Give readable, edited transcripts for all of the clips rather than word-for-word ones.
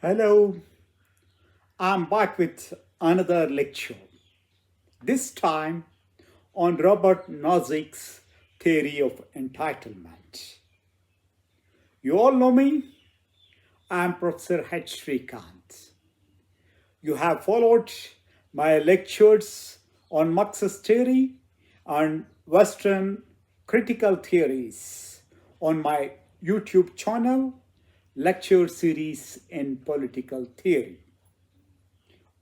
Hello, I'm back with another lecture. This time on Robert Nozick's theory of entitlement. You all know me. I'm Professor H. Srikanth. You have followed my lectures on Marxist theory and Western critical theories on my YouTube channel, Lecture Series in Political Theory.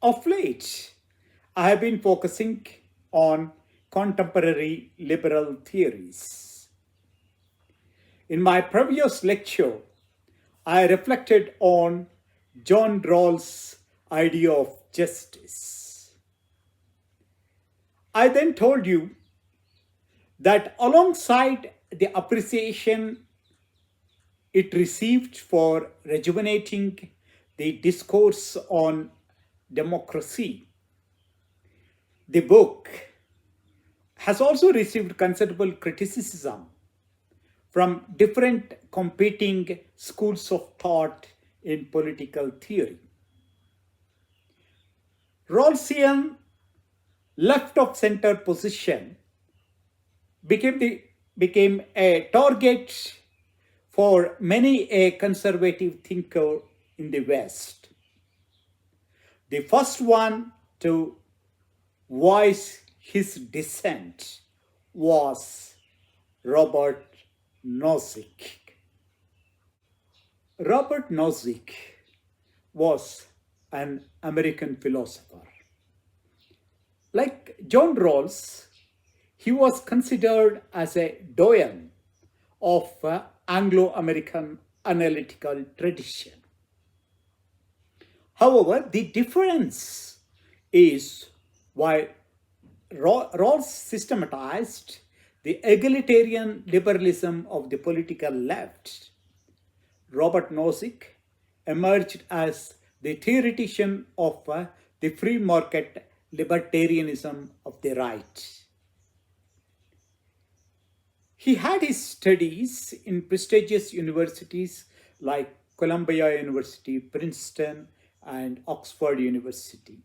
Of late, I have been focusing on contemporary liberal theories. In my previous lecture, I reflected on John Rawls' idea of justice. I then told you that alongside the appreciation it received for rejuvenating the discourse on democracy, the book has also received considerable criticism from different competing schools of thought in political theory. Ralwsean left of center position became a target for many a conservative thinker in the West. The first one to voice his dissent was Robert Nozick. Robert Nozick was an American philosopher. Like John Rawls, he was considered as a doyen of Anglo-American analytical tradition. However, the difference is why Rawls systematized the egalitarian liberalism of the political left. Robert Nozick emerged as the theoretician of the free market libertarianism of the right. He had his studies in prestigious universities like Columbia University, Princeton, and Oxford University.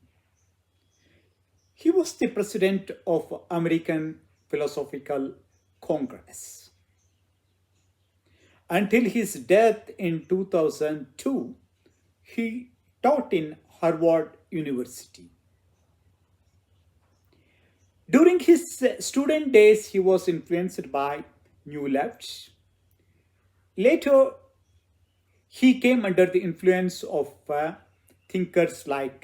He was the president of American Philosophical Congress. Until his death in 2002, he taught in Harvard University. During his student days, he was influenced by New Left. Later, he came under the influence of thinkers like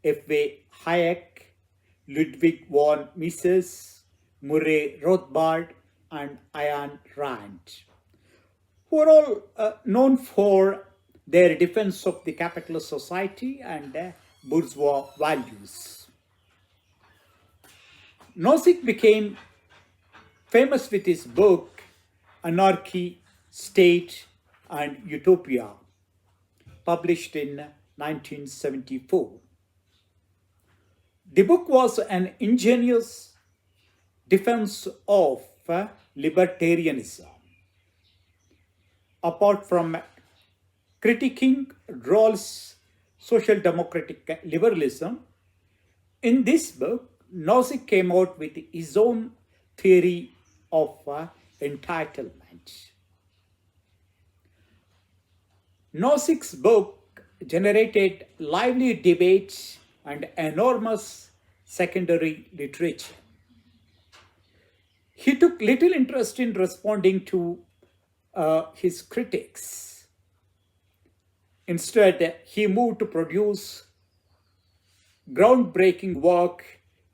F.A. Hayek, Ludwig von Mises, Murray Rothbard, and Ayn Rand, who are all known for their defense of the capitalist society and bourgeois values. Nozick became famous with his book Anarchy, State, and Utopia, published in 1974. The book was an ingenious defense of libertarianism. Apart from critiquing Rawls' social democratic liberalism, in this book, Nozick came out with his own theory of entitlement. Nozick's book generated lively debates and enormous secondary literature. He took little interest in responding to his critics. Instead, he moved to produce groundbreaking work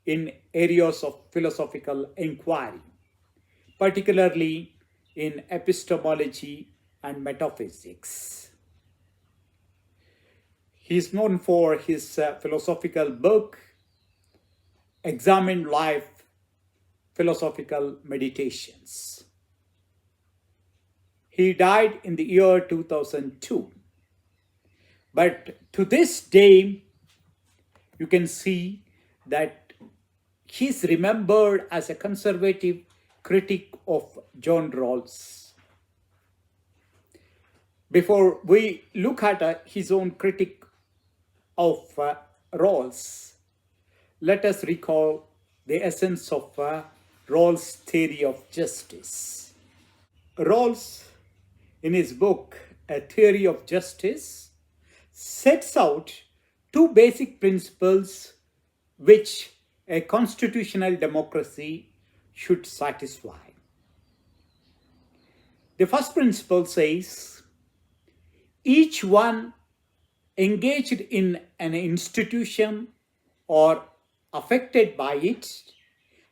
in areas of philosophical inquiry, particularly in epistemology and metaphysics. He is known for his philosophical book, Examined Life, Philosophical Meditations. He died in the year 2002. But to this day, you can see that he's remembered as a conservative critic of John Rawls. Before we look at his own critique of Rawls, let us recall the essence of Rawls' theory of justice. Rawls, in his book, A Theory of Justice, sets out two basic principles which a constitutional democracy should satisfy. The first principle says each one engaged in an institution or affected by it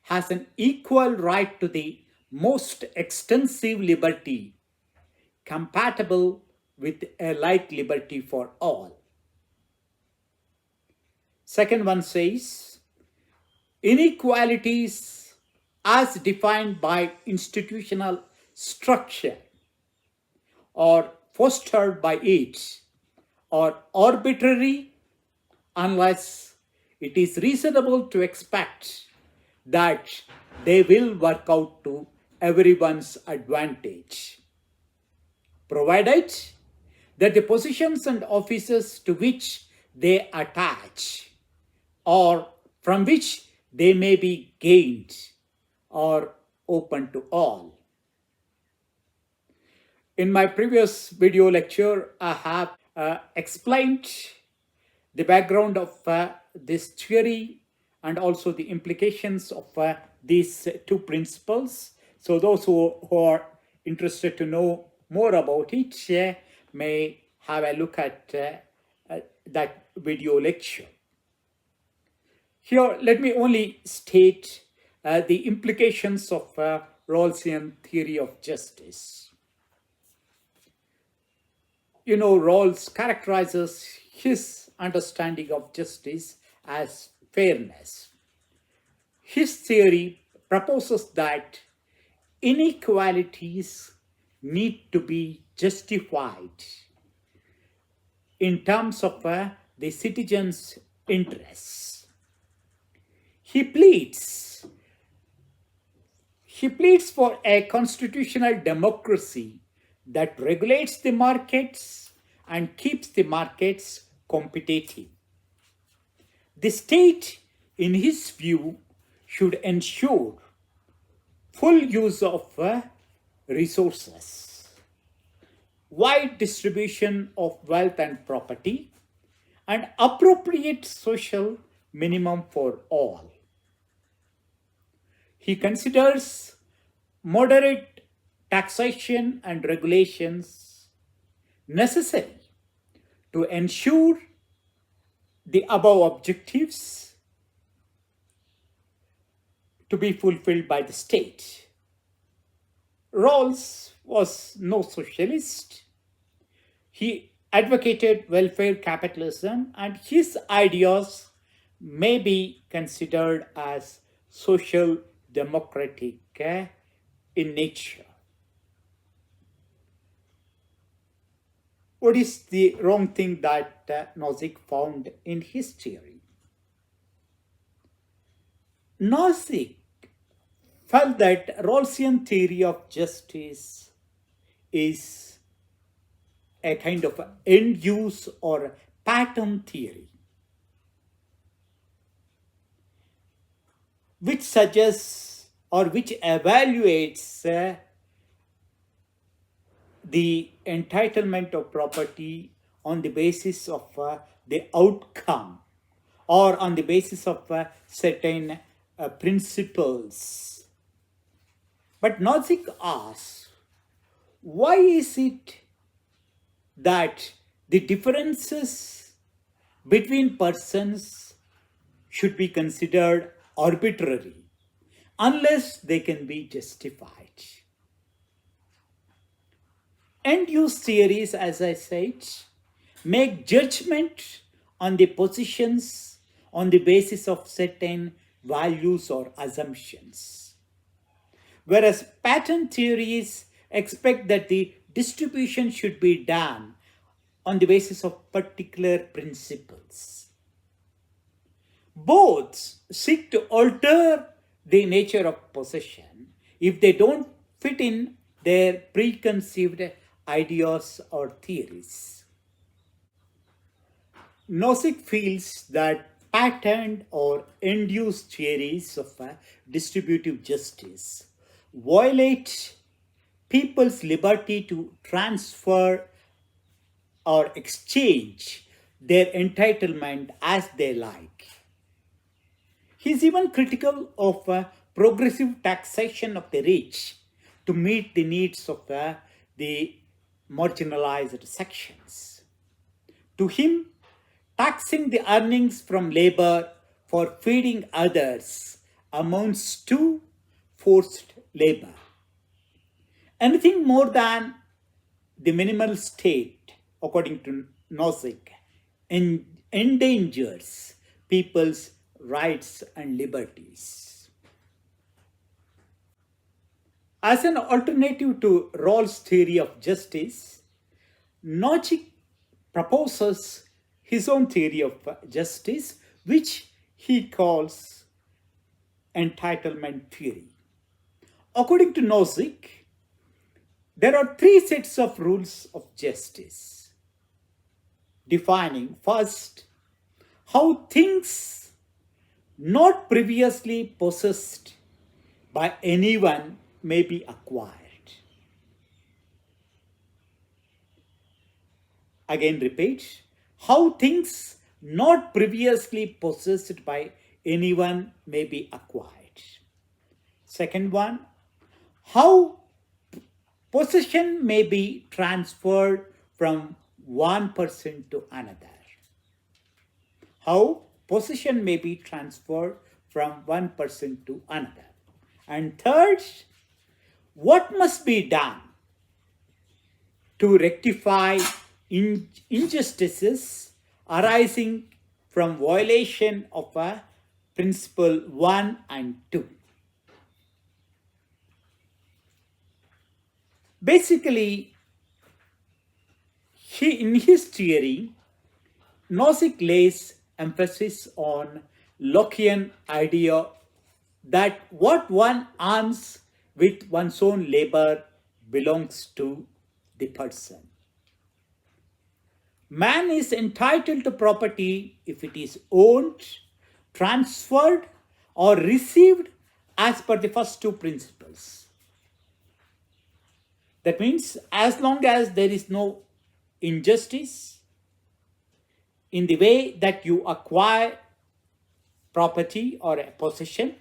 has an equal right to the most extensive liberty compatible with a like liberty for all. Second one says inequalities as defined by institutional structure or fostered by it are arbitrary unless it is reasonable to expect that they will work out to everyone's advantage, provided that the positions and offices to which they attach or from which they may be gained are open to all. In my previous video lecture, I have explained the background of this theory and also the implications of these two principles. So those who are interested to know more about it may have a look at that video lecture. Here, let me only state the implications of Rawlsian theory of justice. You know, Rawls characterizes his understanding of justice as fairness. His theory proposes that inequalities need to be justified in terms of the citizens' interests. He pleads for a constitutional democracy that regulates the markets and keeps the markets competitive. The state, in his view, should ensure full use of resources, wide distribution of wealth and property, and appropriate social minimum for all. He considers moderate taxation and regulations necessary to ensure the above objectives to be fulfilled by the state. Rawls was no socialist. He advocated welfare capitalism, and his ideas may be considered as social democratic in nature. What is the wrong thing that Nozick found in his theory? Nozick felt that Rawlsian theory of justice is a kind of end use or pattern theory, which suggests or which evaluates the entitlement of property on the basis of the outcome or on the basis of certain principles. But Nozick asks, why is it that the differences between persons should be considered arbitrary unless they can be justified? End-use theories, as I said, make judgment on the positions on the basis of certain values or assumptions, whereas pattern theories expect that the distribution should be done on the basis of particular principles. Both seek to alter the nature of possession if they don't fit in their preconceived ideas or theories. Nozick feels that patterned or induced theories of distributive justice violate people's liberty to transfer or exchange their entitlement as they like. He is even critical of progressive taxation of the rich to meet the needs of the marginalized sections. To him, taxing the earnings from labor for feeding others amounts to forced labor. Anything more than the minimal state, according to Nozick, endangers people's rights and liberties. As an alternative to Rawls' theory of justice, Nozick proposes his own theory of justice, which he calls Entitlement Theory. According to Nozick, there are three sets of rules of justice, defining first how things not previously possessed by anyone may be acquired. Again, repeat, how things not previously possessed by anyone may be acquired. Second one, how possession may be transferred from one person to another. How possession may be transferred from one person to another. And third, what must be done to rectify injustices arising from violation of a principle 1 and 2. Basically, in his theory, Nozick lays emphasis on Lockean idea that what one earns with one's own labor belongs to the person. Man is entitled to property if it is owned, transferred, or received as per the first two principles. That means as long as there is no injustice in the way that you acquire property or a possession,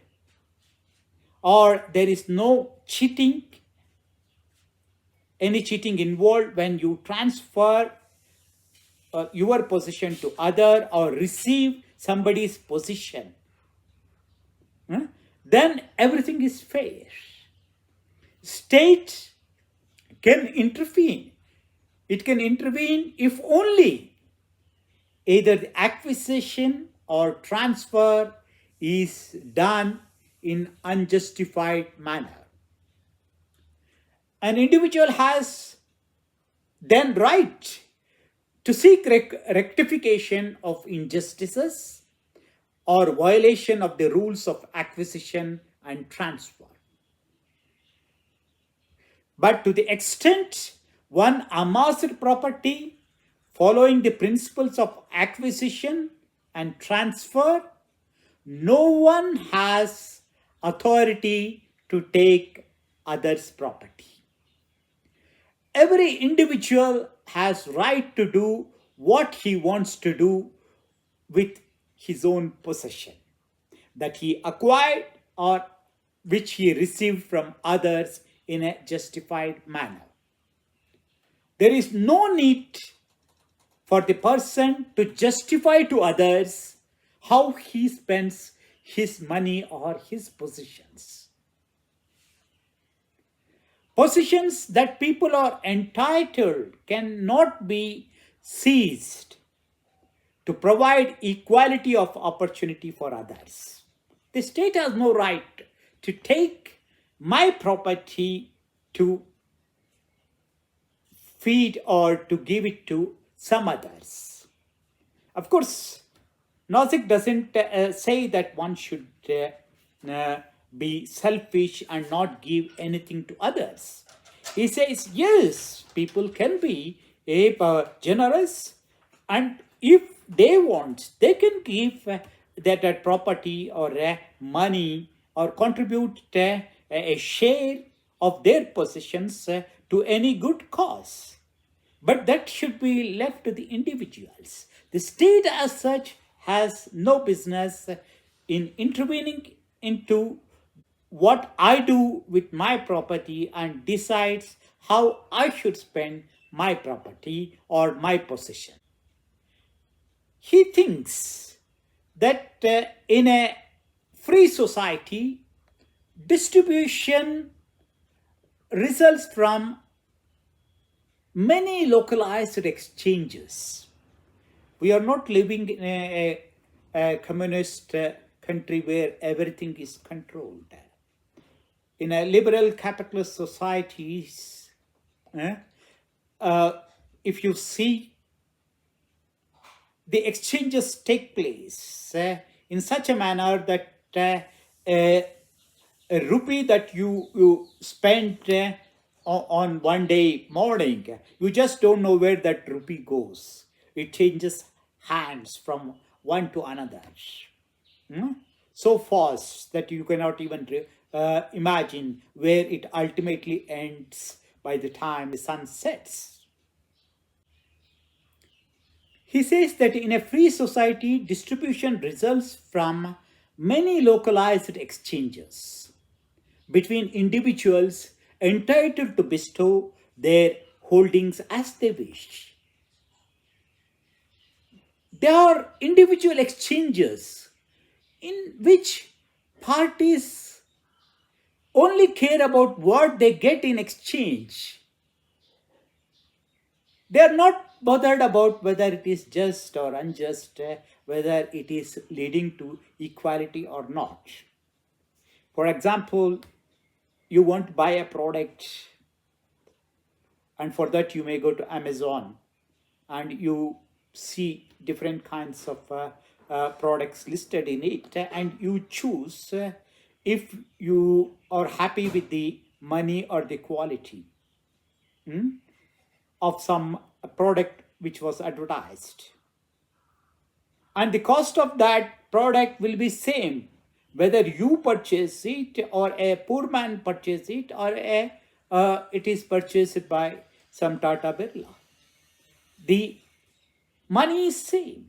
or there is no cheating, any cheating involved when you transfer your possession to other or receive somebody's possession, then everything is fair. State can intervene. It can intervene if only either the acquisition or transfer is done in unjustified manner. An individual has then right to seek rectification of injustices or violation of the rules of acquisition and transfer. But to the extent one amassed property following the principles of acquisition and transfer, no one has authority to take others' property. Every individual has right to do what he wants to do with his own possession that he acquired or which he received from others in a justified manner. There is no need for the person to justify to others how he spends his money or his possessions. Possessions that people are entitled cannot be seized to provide equality of opportunity for others. The state has no right to take my property to feed or to give it to some others. Of course, Nozick doesn't say that one should be selfish and not give anything to others. He says, yes, people can be generous, and if they want, they can give that property or money or contribute a share of their possessions to any good cause. But that should be left to the individuals. The state, as such, has no business in intervening into what I do with my property and decides how I should spend my property or my possession. He thinks that in a free society, distribution results from many localized exchanges. We are not living in a communist country where everything is controlled. In a liberal capitalist societies, eh, if you see, the exchanges take place in such a manner that a rupee that you spent on one day morning, you just don't know where that rupee goes. It changes hands from one to another. Hmm? So fast that you cannot even imagine where it ultimately ends by the time the sun sets. He says that in a free society, distribution results from many localized exchanges between individuals entitled to bestow their holdings as they wish. There are individual exchanges in which parties only care about what they get in exchange. They are not bothered about whether it is just or unjust, whether it is leading to equality or not. For example, you want to buy a product, and for that you may go to Amazon and you see different kinds of products listed in it, and you choose if you are happy with the money or the quality of some product which was advertised. And the cost of that product will be same whether you purchase it or a poor man purchase it or it is purchased by some Tata Birla. The money is same.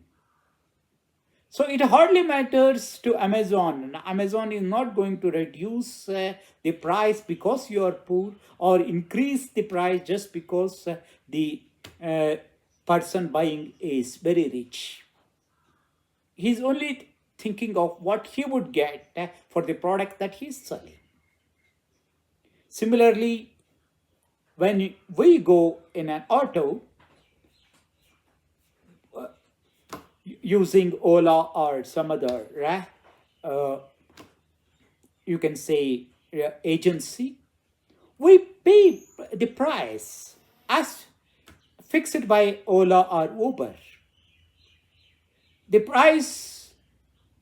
So it hardly matters to Amazon. Amazon is not going to reduce the price because you are poor or increase the price just because the person buying is very rich. He's only thinking of what he would get for the product that he's selling. Similarly, when we go in an auto, using Ola or some other, you can say agency, we pay the price as fixed by Ola or Uber. The price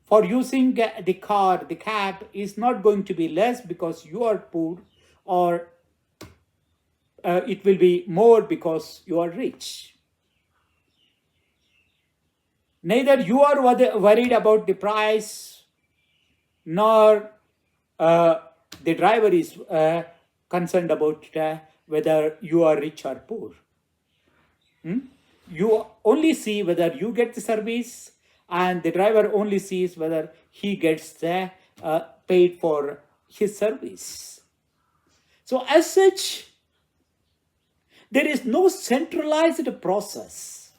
for using the car, the cab, is not going to be less because you are poor, or it will be more because you are rich. Neither you are worried about the price, nor the driver is concerned about whether you are rich or poor. You only see whether you get the service, and the driver only sees whether he gets paid for his service. So as such, there is no centralized process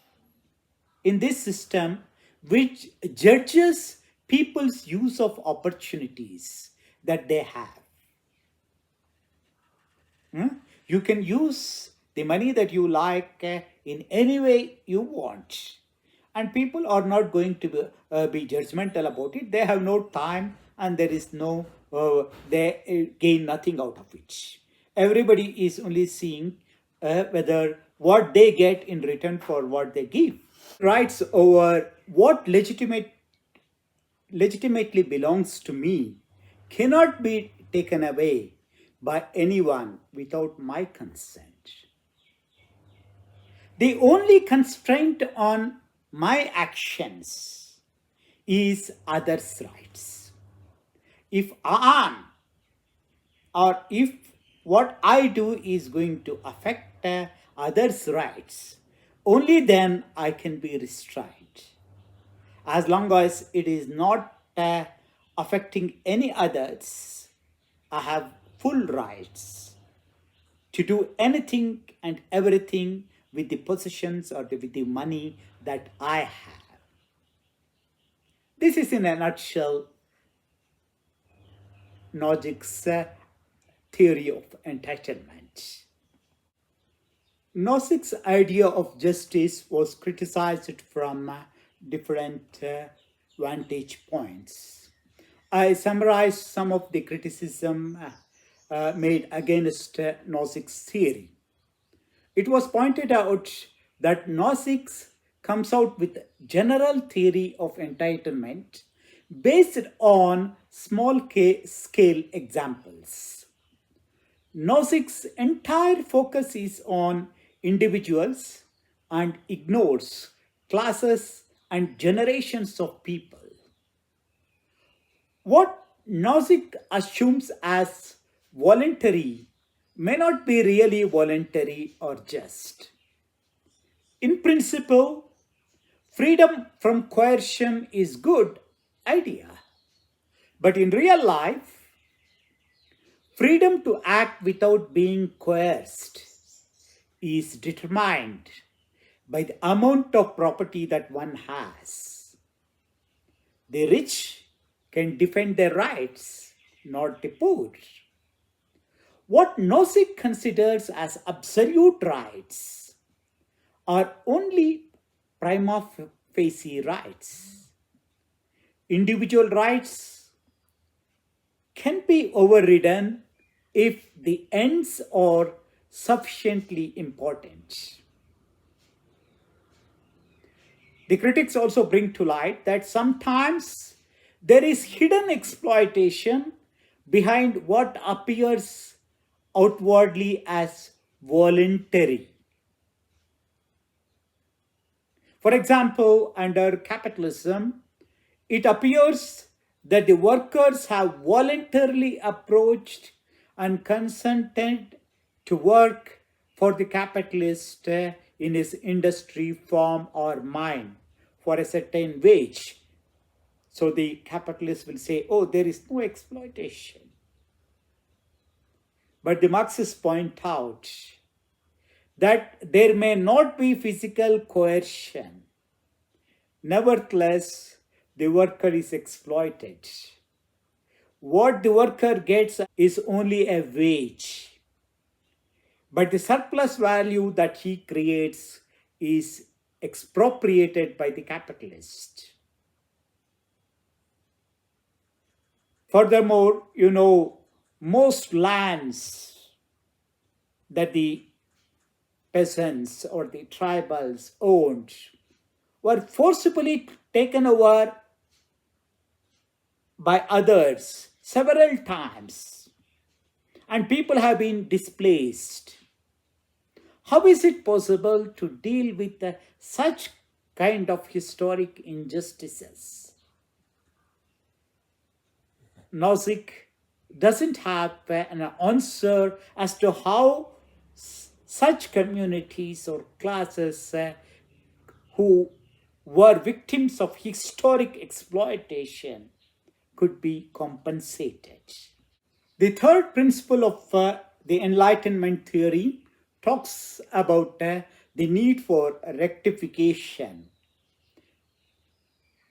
in this system which judges people's use of opportunities that they have. You can use the money that you like in any way you want, and people are not going to be judgmental about it. They have no time, and there is no they gain nothing out of it. Everybody is only seeing whether what they get in return for what they give. Rights over what legitimately belongs to me cannot be taken away by anyone without my consent. The only constraint on my actions is others' rights. If I am, or if what I do is going to affect others' rights, only then I can be restrained. As long as it is not affecting any others, I have full rights to do anything and everything with the possessions or with the money that I have. This is in a nutshell Nozick's theory of entitlement. Nozick's idea of justice was criticized from different vantage points. I summarized some of the criticism made against Nozick's theory. It was pointed out that Nozick comes out with general theory of entitlement based on small scale examples. Nozick's entire focus is on individuals and ignores classes and generations of people. What Nozick assumes as voluntary may not be really voluntary or just. In principle, freedom from coercion is good idea. But in real life, freedom to act without being coerced is determined by the amount of property that one has. The rich can defend their rights, not the poor. What Nozick considers as absolute rights are only prima facie rights. Individual rights can be overridden if the ends are sufficiently important. The critics also bring to light that sometimes there is hidden exploitation behind what appears outwardly as voluntary. For example, under capitalism, it appears that the workers have voluntarily approached and consented to work for the capitalist in his industry, farm, or mine for a certain wage. So the capitalist will say, oh, there is no exploitation. But the Marxists point out that there may not be physical coercion. Nevertheless, the worker is exploited. What the worker gets is only a wage. But the surplus value that he creates is expropriated by the capitalist. Furthermore, most lands that the peasants or the tribals owned were forcibly taken over by others several times, and people have been displaced. How is it possible to deal with such kind of historic injustices? Nozick doesn't have an answer as to how such communities or classes who were victims of historic exploitation could be compensated. The third principle of the Enlightenment theory talks about the need for rectification.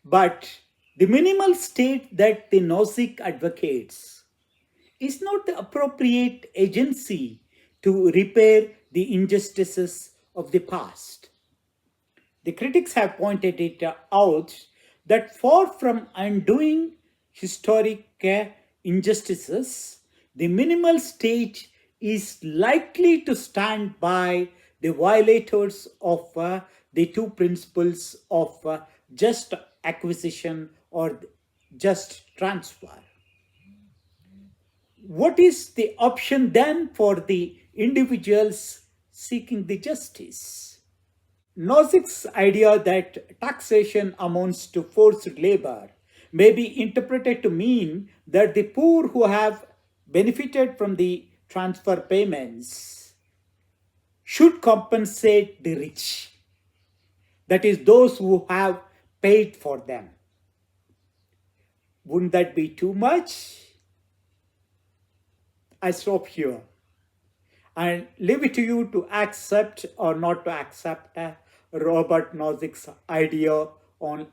But the minimal state that the Nozick advocates is not the appropriate agency to repair the injustices of the past. The critics have pointed it out that far from undoing historic injustices, the minimal state is likely to stand by the violators of the two principles of just acquisition or just transfer. What is the option then for the individuals seeking the justice? Nozick's idea that taxation amounts to forced labor may be interpreted to mean that the poor who have benefited from the transfer payments should compensate the rich, that is, those who have paid for them. Wouldn't that be too much? I stop here and leave it to you to accept or not to accept Robert Nozick's idea on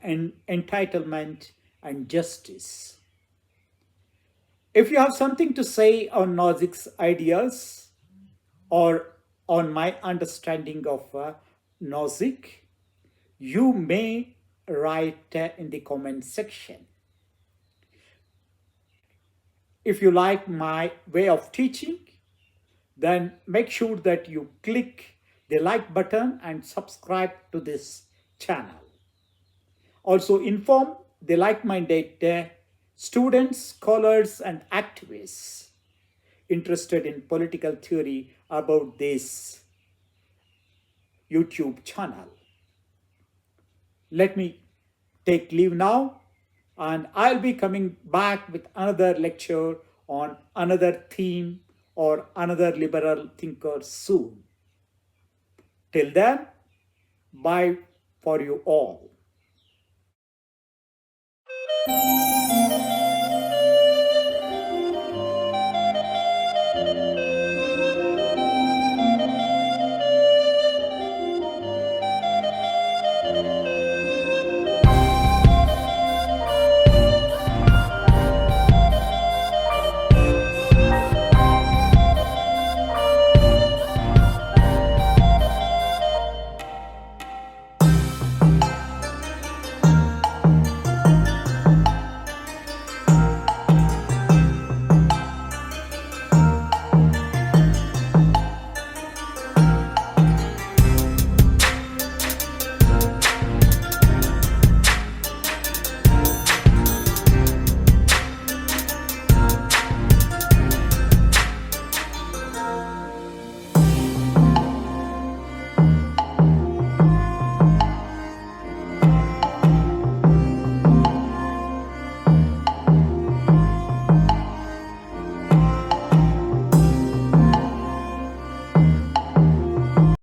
entitlement and justice. If you have something to say on Nozick's ideas or on my understanding of Nozick, you may write in the comment section. If you like my way of teaching, then make sure that you click the like button and subscribe to this channel. Also inform the like-minded students, scholars, and activists interested in political theory about this YouTube channel. Let me take leave now, and I'll be coming back with another lecture on another theme or another liberal thinker soon. Till then, bye for you all.